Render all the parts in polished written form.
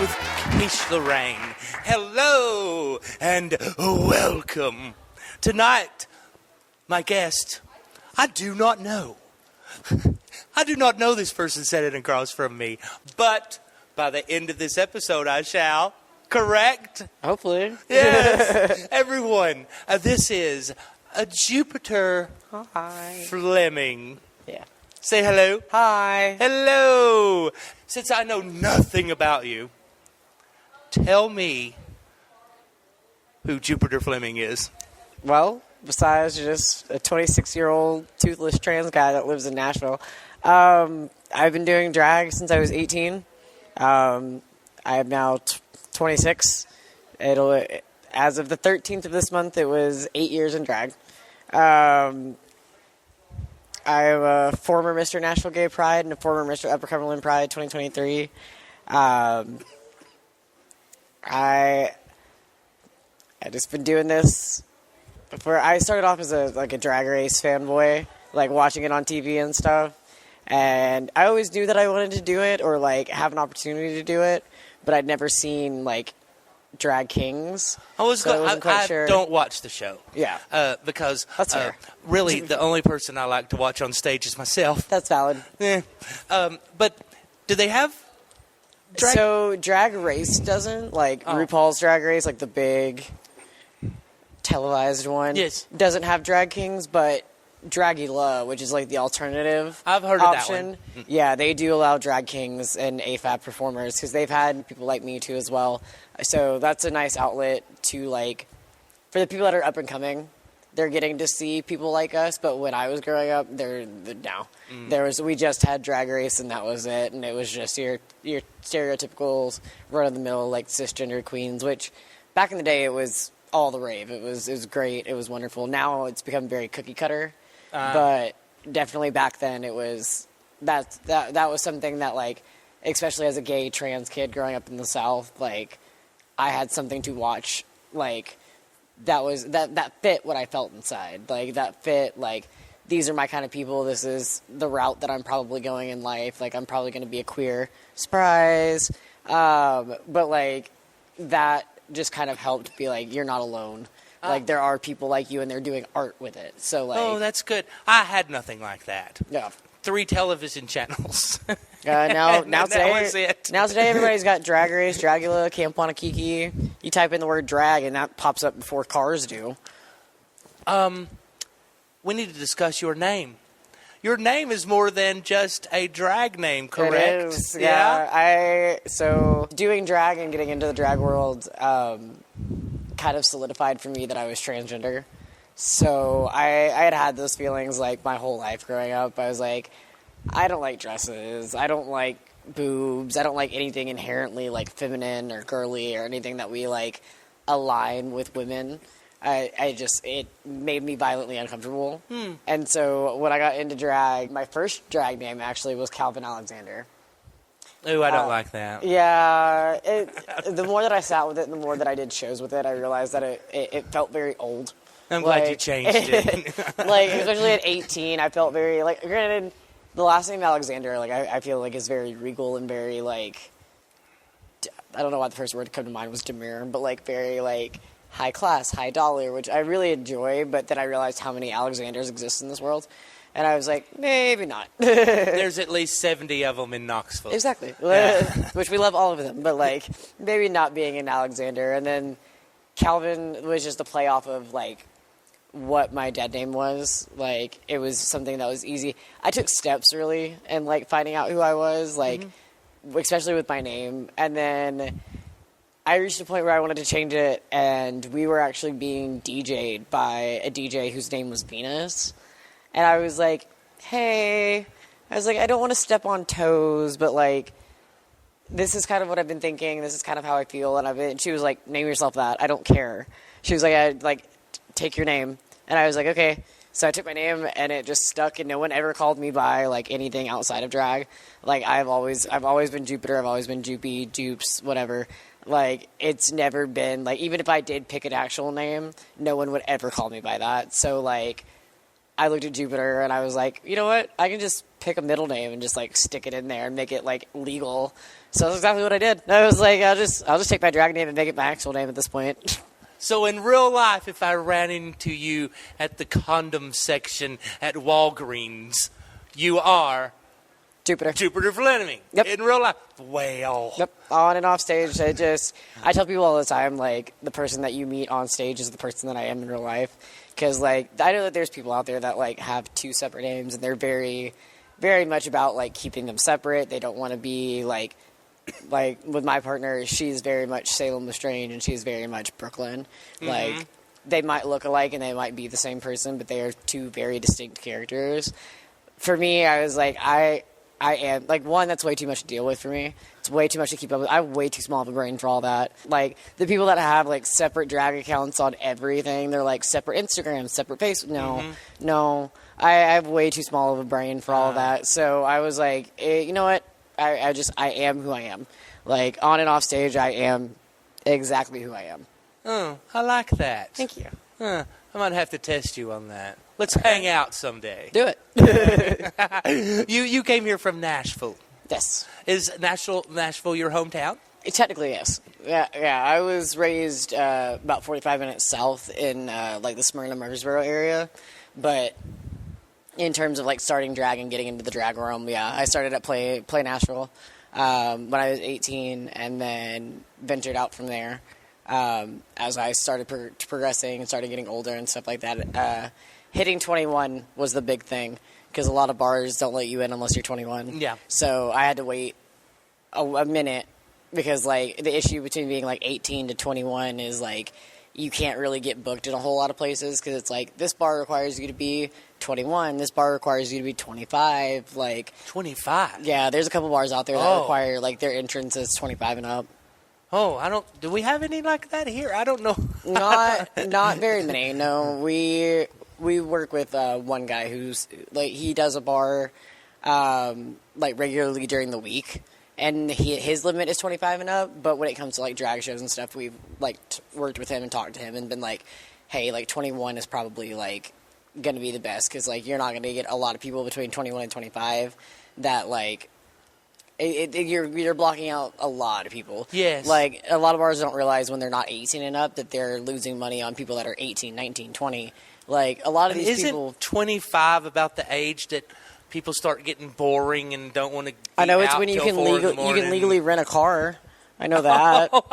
with Quiche Lorraine. Hello and welcome. Tonight, my guest, I do not know. I do not know this person sitting across from me, but by the end of this episode, I shall. Correct? Hopefully. Yes. Everyone, this is a Jupiter Hi. Fleming. Yeah. Say hello. Hi. Hello. Since I know nothing about you, tell me who Jupiter Fleming is. Well, besides just a 26-year-old toothless trans guy that lives in Nashville, I've been doing drag since I was 18. I am now 26. As of the 13th of this month, it was 8 years in drag. I'm a former Mr. Nashville Gay Pride and a former Mr. Upper Cumberland Pride 2023. I just been doing this. I started off as a drag race fanboy, like watching it on TV and stuff. And I always knew that I wanted to do it or like have an opportunity to do it, but I'd never seen like drag kings. I don't watch the show. Yeah. Because That's fair. Really the only person I like to watch on stage is myself. That's valid. Yeah. But do they have drag? So Drag Race doesn't, like RuPaul's Drag Race, like the big televised one. Yes. Doesn't have drag kings, but Dragula, which is like the alternative I've heard option. of that one. Yeah, they do allow drag kings and AFAB performers because they've had people like me too as well. So that's a nice outlet to like, for the people that are up and coming, they're getting to see people like us. But when I was growing up, we just had Drag Race and that was it, and it was just your stereotypical run of the mill like cisgender queens, which back in the day it was all the rave. It was great. It was wonderful. Now it's become very cookie cutter. But definitely back then it was that was something that like, especially as a gay trans kid growing up in the South, like I had something to watch, like that fit what I felt inside. Like that fit like these are my kind of people. This is the route that I'm probably going in life. Like I'm probably going to be a queer surprise. But like that just kind of helped be like, you're not alone. Like, there are people like you, and they're doing art with it. So, like... Oh, that's good. I had nothing like that. Yeah. 3 television channels. Now That was it. Now today, everybody's got Drag Race, Dragula, Camp Wanakiki. You type in the word drag, and that pops up before cars do. We need to discuss your name. Your name is more than just a drag name, correct? It is, yeah. So, doing drag and getting into the drag world... kind of solidified for me that I was transgender. So I had those feelings like my whole life growing up. I was like, I don't like dresses. I don't like boobs. I don't like anything inherently like feminine or girly or anything that we like align with women. It made me violently uncomfortable. And so when I got into drag, my first drag name actually was Calvin Alexander. Ooh, I don't like that. Yeah, the more that I sat with it and the more that I did shows with it, I realized that it felt very old. I'm glad you changed it. Like, especially at 18, I felt very, like, granted, the last name Alexander, like, I feel like is very regal and very, like, I don't know why the first word to come to mind was demure, but, like, very, like, high class, high dollar, which I really enjoy, but then I realized how many Alexanders exist in this world. And I was like, maybe not. There's at least 70 of them in Knoxville. Exactly. Yeah. Which we love all of them. But, like, maybe not being an Alexander. And then Calvin was just a play off of, like, what my dead name was. Like, it was something that was easy. I took steps, really, and, like, finding out who I was, like, especially with my name. And then I reached a point where I wanted to change it, and we were actually being DJ'd by a DJ whose name was Venus. And I was like, hey, I don't want to step on toes, but, like, this is kind of what I've been thinking. This is kind of how I feel. And she was like, name yourself that. I don't care. She was like, take your name. And I was like, okay. So I took my name, and it just stuck, and no one ever called me by, like, anything outside of drag. Like, I've always been Jupiter. I've always been Jupy, Jupes, whatever. Like, it's never been, like, even if I did pick an actual name, no one would ever call me by that. So, like, I looked at Jupiter and I was like, you know what? I can just pick a middle name and just like stick it in there and make it like legal. So that's exactly what I did. I was like, I'll just take my drag name and make it my actual name at this point. So in real life, if I ran into you at the condom section at Walgreens, you are Jupiter Fleming. Yep. In real life. Well. Yep. On and off stage, I tell people all the time, like, the person that you meet on stage is the person that I am in real life. Because, like, I know that there's people out there that, like, have two separate names, and they're very, very much about, like, keeping them separate. They don't want to be, like, with my partner, she's very much Salem Lestrange, and she's very much Brooklyn. Mm-hmm. Like, they might look alike, and they might be the same person, but they are two very distinct characters. For me, I was like, I am, like, one, that's way too much to deal with for me. It's way too much to keep up with. I have way too small of a brain for all that. Like, the people that have, like, separate drag accounts on everything, they're, like, separate Instagram, separate Facebook. No. I have way too small of a brain for all of that. So I was like, you know what? I am who I am. Like, on and off stage, I am exactly who I am. Oh, I like that. Thank you. I might have to test you on that. Let's hang out someday. Do it. You came here from Nashville. Yes. Is Nashville your hometown? Technically, yes. Yeah. I was raised about 45 minutes south in, like, the Smyrna-Murfreesboro area. But in terms of, like, starting drag and getting into the drag realm, yeah, I started at Play Nashville when I was 18 and then ventured out from there as I started progressing and started getting older and stuff like that. Hitting 21 was the big thing because a lot of bars don't let you in unless you're 21. Yeah. So I had to wait a minute because, like, the issue between being, like, 18 to 21 is, like, you can't really get booked in a whole lot of places because it's like this bar requires you to be 21, this bar requires you to be 25. Like 25. Yeah, there's a couple bars out there that require, like, their entrance is 25 and up. Oh, do we have any like that here? I don't know. Not very many. No, we work with one guy who's like he does a bar like regularly during the week. And his limit is 25 and up, but when it comes to, like, drag shows and stuff, we've, like, worked with him and talked to him and been like, hey, like, 21 is probably, like, going to be the best because, like, you're not going to get a lot of people between 21 and 25 that, like, you're blocking out a lot of people. Yes. Like, a lot of bars don't realize when they're not 18 and up that they're losing money on people that are 18, 19, 20. Like, a lot of these people... Isn't 25 about the age that... people start getting boring and don't want to. I know it's when you can legally rent a car. I know that. Oh,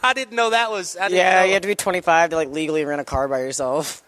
I didn't know that was. You have to be 25 to, like, legally rent a car by yourself.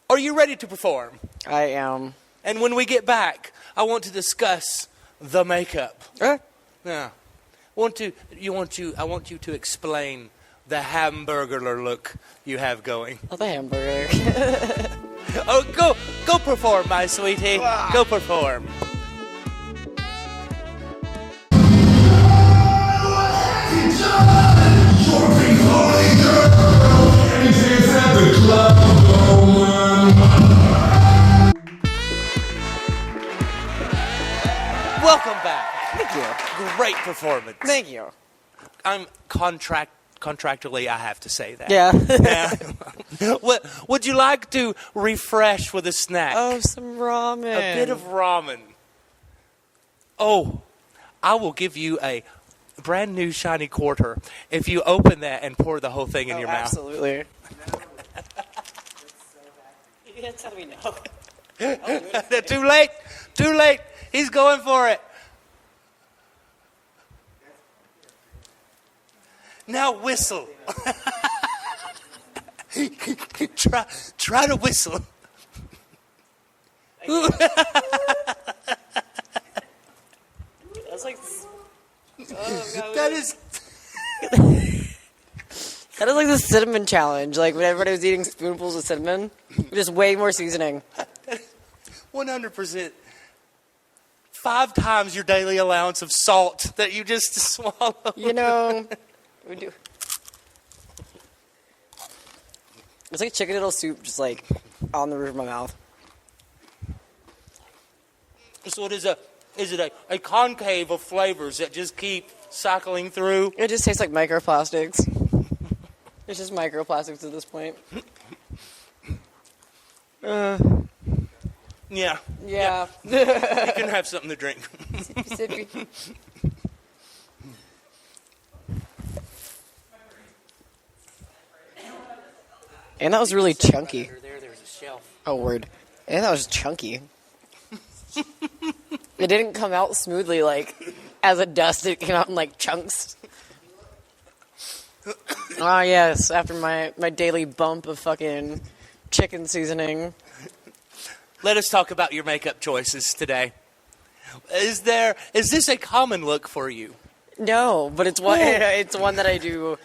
Are you ready to perform? I am. And when we get back, I want to discuss the makeup. Yeah. I want you to explain the hamburger look you have going. Oh, the hamburger. Oh, go perform, my sweetie. Go perform. Welcome back. Thank you. Great performance. Thank you. I'm contractually, I have to say that. Yeah. Would you like to refresh with a snack? Oh, some ramen. A bit of ramen. Oh, I will give you a brand new shiny quarter if you open that and pour the whole thing in your mouth. Absolutely. That's how we know. Too late. He's going for it. Now whistle. Try to whistle. That's like. That is like the cinnamon challenge. Like when everybody was eating spoonfuls of cinnamon, just way more seasoning. 100%. 5 times your daily allowance of salt that you just swallow. You know, we do. It's like chicken noodle soup, just like on the roof of my mouth. So it is a concave of flavors that just keep cycling through? It just tastes like microplastics. It's just microplastics at this point. Yeah. Yeah. You can have something to drink. Sippy. And that was really chunky. Right under there's a shelf. Oh, word. And that was chunky. It didn't come out smoothly, like, as a dust. It came out in, like, chunks. Ah, yes, after my daily bump of fucking chicken seasoning. Let us talk about your makeup choices today. Is this a common look for you? No, but it's one that I do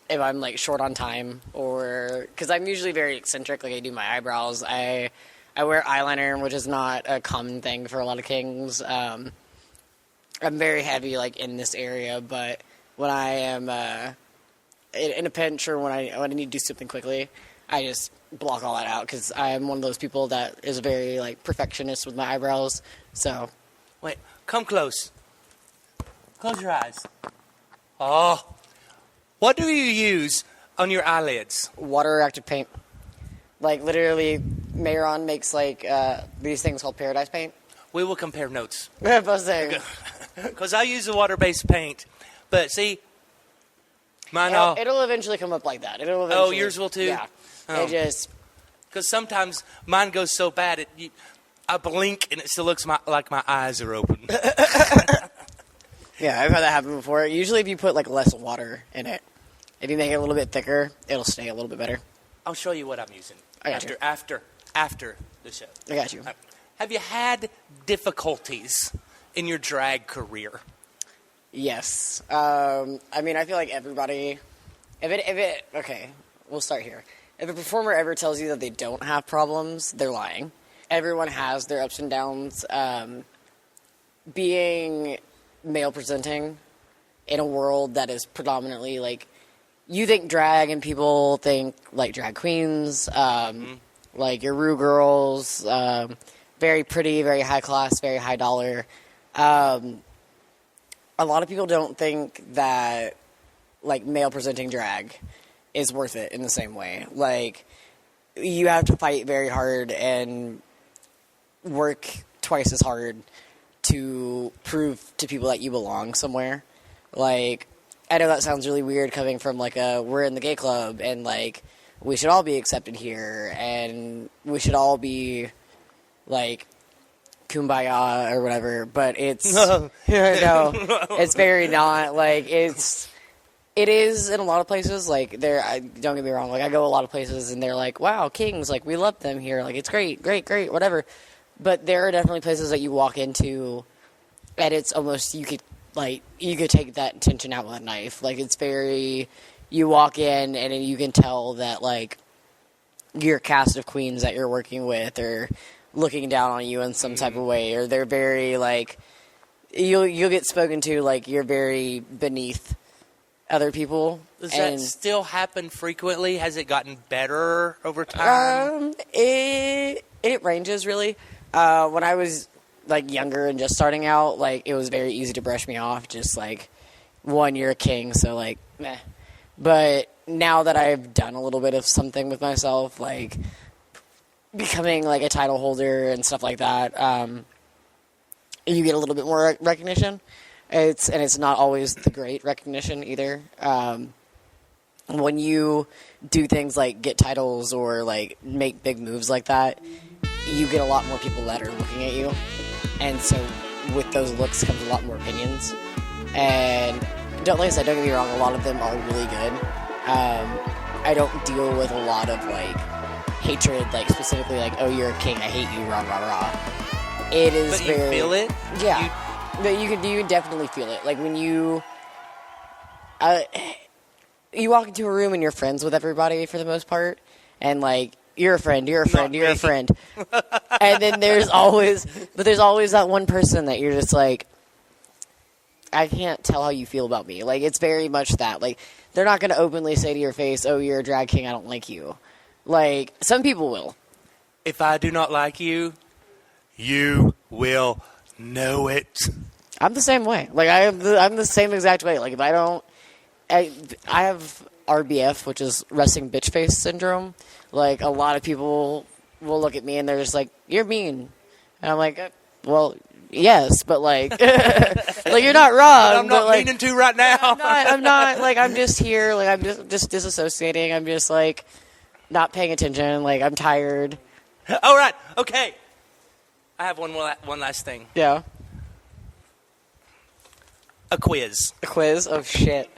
if I'm like short on time, or because I'm usually very eccentric. Like I do my eyebrows. I wear eyeliner, which is not a common thing for a lot of kings. I'm very heavy like in this area, but when I am in a pinch or when I need to do something quickly, I just block all that out because I'm one of those people that is very like perfectionist with my eyebrows. So, wait, come close. Close your eyes. Oh, what do you use on your eyelids? Water-active paint. Like literally, Mayron makes like these things called Paradise paint. We will compare notes. Because I use a water-based paint, but see, mine it'll eventually come up like that. It'll eventually, oh, yours will too? Yeah. Oh. It just... Because sometimes mine goes so bad, I blink and it still looks like my eyes are open. Yeah, I've had that happen before. Usually if you put like less water in it, if you make it a little bit thicker, it'll stay a little bit better. I'll show you what I'm using after the show. I got you. Have you had difficulties in your drag career? Yes. I mean, I feel like everybody... Okay, we'll start here. If a performer ever tells you that they don't have problems, they're lying. Everyone has their ups and downs. Being male-presenting in a world that is predominantly, like, you think drag and people think, like, drag queens, like your Rue girls, very pretty, very high class, very high dollar. A lot of people don't think that, like, male-presenting drag is worth it in the same way. Like, you have to fight very hard and work twice as hard to prove to people that you belong somewhere. Like, I know that sounds really weird coming from, like, we're in the gay club, and, like, we should all be accepted here, and we should all be, like, kumbaya or whatever, but it's... No, it's very not. Like, it is in a lot of places. Like, don't get me wrong. Like, I go a lot of places, and they're like, wow, kings, like, we love them here. Like, it's great, whatever. But there are definitely places that you walk into, and it's almost, you could take that tension out with a knife. Like, it's very, you walk in, and you can tell that, like, your cast of queens that you're working with are looking down on you in some type of way, or they're very, like, you'll get spoken to like you're very beneath other people. Does that still happen frequently? Has it gotten better over time? It ranges, really. When I was, like, younger and just starting out, like, it was very easy to brush me off. Just, like, one, you're a king, so, like, meh. But now that I've done a little bit of something with myself, like, becoming, like, a title holder and stuff like that, you get a little bit more recognition. It's not always the great recognition either. When you do things like get titles or, like, make big moves like that, you get a lot more people that are looking at you. And so with those looks comes a lot more opinions. And like I said, don't get me wrong, a lot of them are really good. I don't deal with a lot of, like, hatred, like, specifically, like, oh, you're a king, I hate you, rah, rah, rah. It is but you very... feel it? Yeah. But you can definitely feel it. Like, when you walk into a room and you're friends with everybody for the most part, and, like, you're a friend. And then there's always that one person that you're just like, I can't tell how you feel about me. Like, it's very much that. Like, they're not going to openly say to your face, oh, you're a drag king, I don't like you. Like, some people will. If I do not like you, you will know it. I'm the same way. Like, I'm the same exact way. Like, if I don't... I have RBF, which is resting bitch face syndrome. Like, a lot of people will look at me and they're just like, "You're mean," and I'm like, "Well, yes, but like, like you're not wrong." I'm not like, meaning to right now. I'm not like I'm just here. Like I'm just disassociating. I'm just like not paying attention. Like I'm tired. All right. Okay. I have one last thing. Yeah. A quiz. A quiz? Oh shit!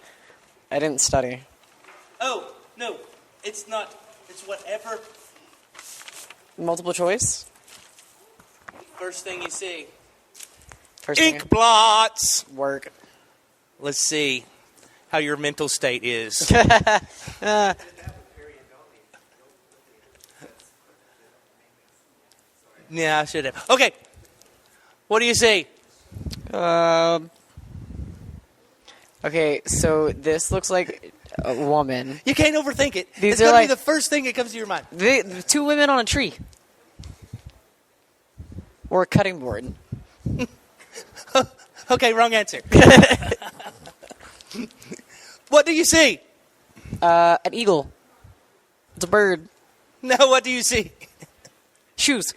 I didn't study. Oh no, it's not. It's whatever. Multiple choice. First thing you see. First Ink blots. Work. Let's see how your mental state is. Yeah, I should have. Okay. What do you see? Okay, so this looks like a woman. You can't overthink it. These It's are going to like- be the first thing that comes to your mind. The two women on a tree. Or a cutting board. Okay, wrong answer. What do you see? An eagle. It's a bird. No, what do you see? Shoes.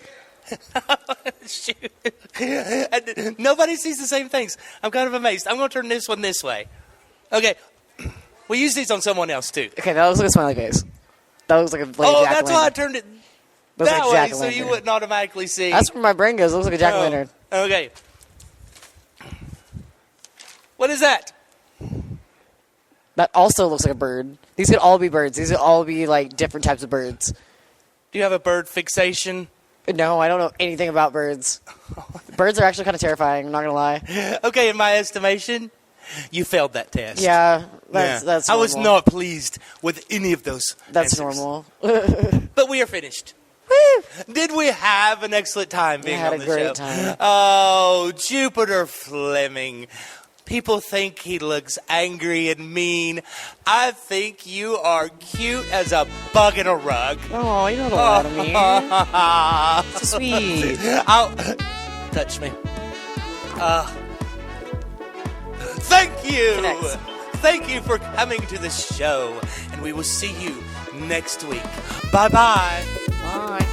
Shoot. And nobody sees the same things. I'm kind of amazed. I'm going to turn this one this way. Okay. We use these on someone else, too. Okay, that looks like a smiley face. That looks like a Oh, jack-o'-lantern. that's why I turned it Looks that like way, so jack-o'-lantern. you wouldn't automatically see. That's where my brain goes. It looks like a jack-o'-lantern. Oh, okay. What is that? That also looks like a bird. These could all be birds. These could all be, like, different types of birds. Do you have a bird fixation? No, I don't know anything about birds. Birds are actually kind of terrifying, I'm not going to lie. Okay, in my estimation, you failed that test. Yeah, that's I normal. was not pleased with any of those That's answers. normal. But we are finished. Woo! Did we have an excellent time being had on a the great show? time. Oh, Jupiter Fleming. People think he looks angry and mean. I think you are cute as a bug in a rug. Oh, you don't lie to me. So sweet. Ow. Touch me. Thank you. Connects. Thank you for coming to the show. And we will see you next week. Bye-bye. Bye.